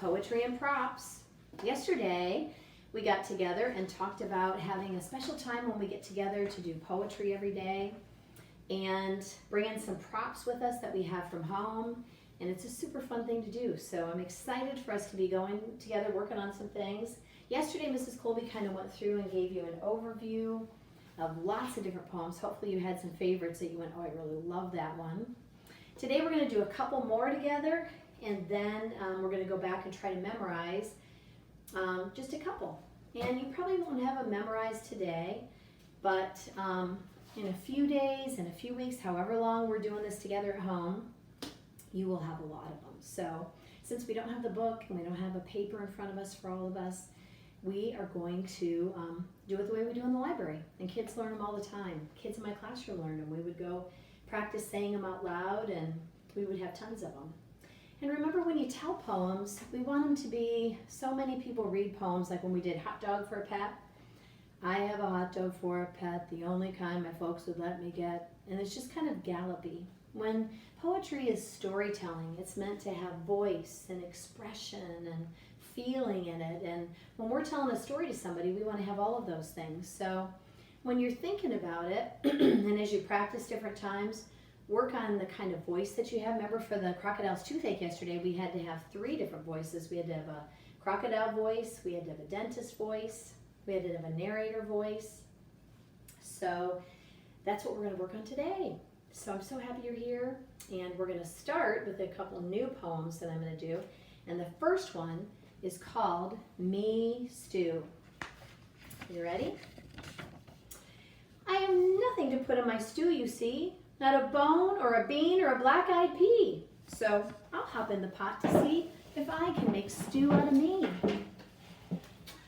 Poetry and Props. Yesterday, we got together and talked about having a special time when we get together to do poetry every day and bring in some props with us that we have from home. And it's a super fun thing to do. So I'm excited for us to be going together, working on some things. Yesterday, Mrs. Kolbe kind of went through and gave you an overview of lots of different poems. Hopefully you had some favorites that you went, oh, I really love that one. Today we're going to do a couple more together, and then we're going to go back and try to memorize just a couple. And you probably won't have them memorized today, but in a few days, in a few weeks, however long we're doing this together at home, you will have a lot of them. So since we don't have the book and we don't have a paper in front of us for all of us, we are going to do it the way we do in the library. And kids learn them all the time. Kids in my classroom learn them. We would go practice saying them out loud, and we would have tons of them. And remember, when you tell poems, we want them to be, so many people read poems, like when we did Hot Dog for a Pet. I have a hot dog for a pet, the only kind my folks would let me get. And it's just kind of gallopy. When poetry is storytelling, it's meant to have voice and expression and feeling in it. And when we're telling a story to somebody, we want to have all of those things. So when you're thinking about it, and as you practice different times, work on the kind of voice that you have. Remember, for the crocodile's toothache yesterday, we had to have 3 different voices. We had to have a crocodile voice, we had to have a dentist voice, we had to have a narrator voice. So that's what we're going to work on today. So I'm so happy you're here, and we're going to start with a couple new poems that I'm going to do. And the first one is called Me Stew. You ready? I have nothing to put in my stew, you see. Not a bone or a bean or a black-eyed pea. So I'll hop in the pot to see if I can make stew out of me.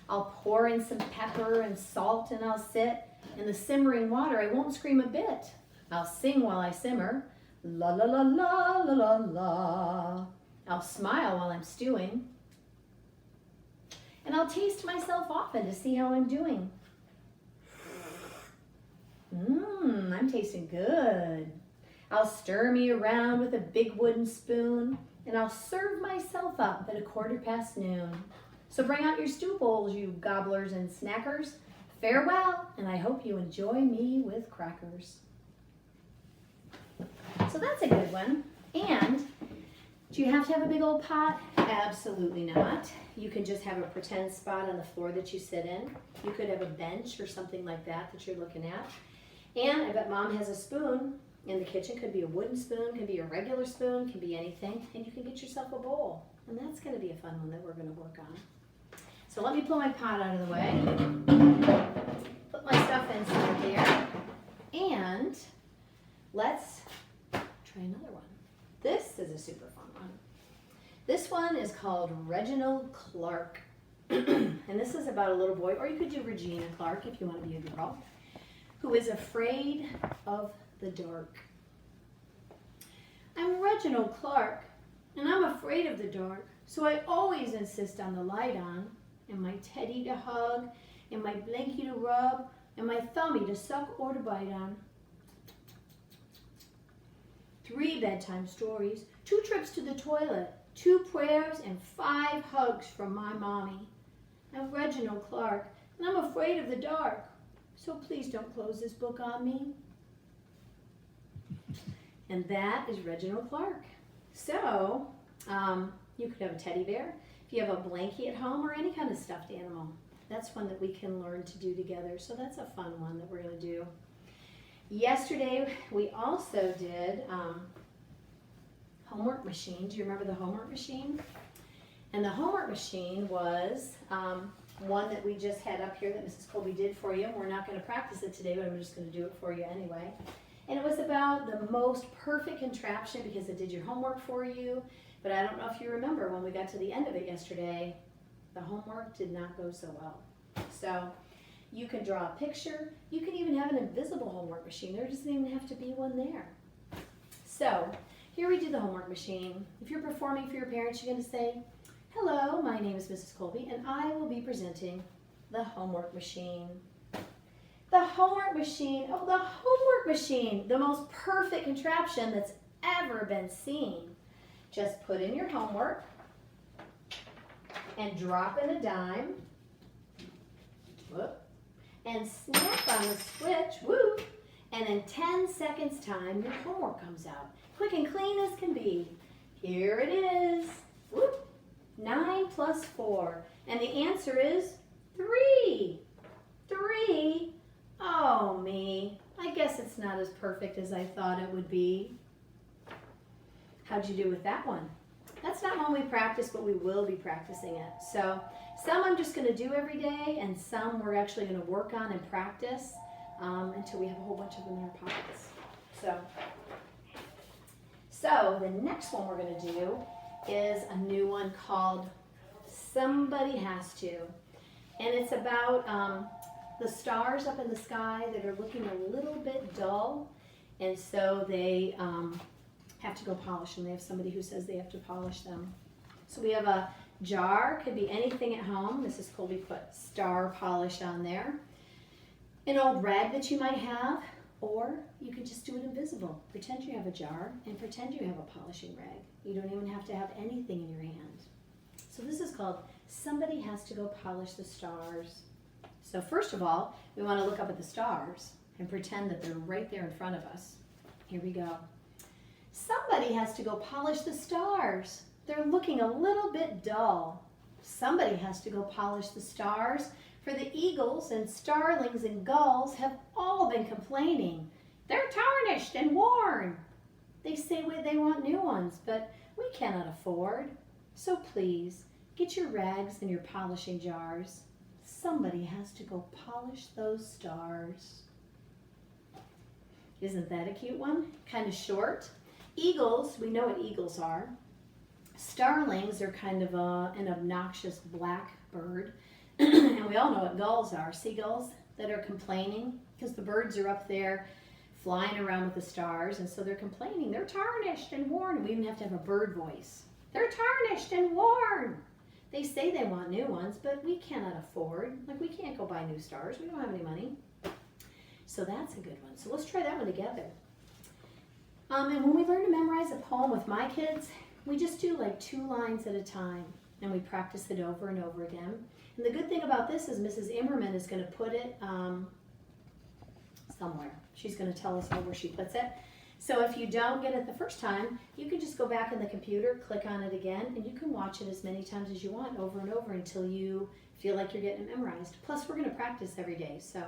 I'll pour in some pepper and salt, and I'll sit in the simmering water. I won't scream a bit. I'll sing while I simmer. La la la la la la la. I'll smile while I'm stewing. And I'll taste myself often to see how I'm doing. I'm tasting good. I'll stir me around with a big wooden spoon, and I'll serve myself up at 1/4 noon. So bring out your stew bowls, you gobblers and snackers. Farewell, and I hope you enjoy me with crackers. So that's a good one. And do you have to have a big old pot? Absolutely not. You can just have a pretend spot on the floor that you sit in. You could have a bench or something like that that you're looking at. And I bet Mom has a spoon in the kitchen. Could be a wooden spoon, could be a regular spoon, could be anything. And you can get yourself a bowl. And that's going to be a fun one that we're going to work on. So let me pull my pot out of the way. Put my stuff inside there. And let's try another one. This is a super fun one. This one is called Reginald Clark. And this is about a little boy, or you could do Regina Clark if you want to be a girl, who is afraid of the dark. I'm Reginald Clark, and I'm afraid of the dark, so I always insist on the light on, and my teddy to hug, and my blankie to rub, and my thumbie to suck or to bite on. 3 bedtime stories, 2 trips to the toilet, 2 prayers, and 5 hugs from my mommy. I'm Reginald Clark, and I'm afraid of the dark. So please don't close this book on me. And that is Reginald Clark. So you could have a teddy bear, if you have a blankie at home, or any kind of stuffed animal. That's one that we can learn to do together. So that's a fun one that we're going to do. Yesterday we also did homework machine. Do you remember the homework machine? And the homework machine was one that we just had up here that Mrs. Kolbe did for you. We're not going to practice it today, but I'm just going to do it for you anyway. And it was about the most perfect contraption because it did your homework for you. But I don't know if you remember, when we got to the end of it yesterday, the homework did not go so well. So you can draw a picture. You can even have an invisible homework machine. There doesn't even have to be one there. So here we do the homework machine. If you're performing for your parents, you're going to say, hello, my name is Mrs. Kolbe, and I will be presenting the homework machine. The homework machine, oh, the homework machine, the most perfect contraption that's ever been seen. Just put in your homework, and drop in a dime. Whoop. And snap on the switch. Woo. And in 10 seconds time, your homework comes out. Quick and clean as can be. Here it is. Whoop. 9 plus 4. And the answer is 3. 3? Oh, me. I guess it's not as perfect as I thought it would be. How'd you do with that one? That's not one we practice, but we will be practicing it. So some I'm just going to do every day, and some we're actually going to work on and practice until we have a whole bunch of them in our pockets. So the next one we're going to do is a new one called Somebody Has To. And it's about the stars up in the sky that are looking a little bit dull. And so they have to go polish them. They have somebody who says they have to polish them. So we have a jar, could be anything at home. Mrs. Kolbe put star polish on there. An old rag that you might have, or you could just do it invisible. Pretend you have a jar and pretend you have a polishing rag. You don't even have to have anything in your hand. So this is called Somebody Has to Go Polish the Stars. So first of all, we want to look up at the stars and pretend that they're right there in front of us. Here we go. Somebody has to go polish the stars. They're looking a little bit dull. Somebody has to go polish the stars, for the eagles and starlings and gulls have all been complaining. They're tarnished and worn. They say they want new ones, but we cannot afford. So please, get your rags and your polishing jars. Somebody has to go polish those stars. Isn't that a cute one? Kind of short. Eagles, we know what eagles are. Starlings are kind of an obnoxious black bird. And we all know what gulls are. Seagulls that are complaining because the birds are up there flying around with the stars, and so they're complaining. They're tarnished and worn. We even have to have a bird voice. They're tarnished and worn. They say they want new ones, but we cannot afford. Like, we can't go buy new stars. We don't have any money. So that's a good one. So let's try that one together. And when we learn to memorize a poem with my kids, we just do like 2 lines at a time, and we practice it over and over again. And the good thing about this is Mrs. Immerman is going to put it somewhere. She's going to tell us where she puts it. So if you don't get it the first time, you can just go back in the computer, click on it again, and you can watch it as many times as you want, over and over, until you feel like you're getting it memorized. Plus, we're going to practice every day, so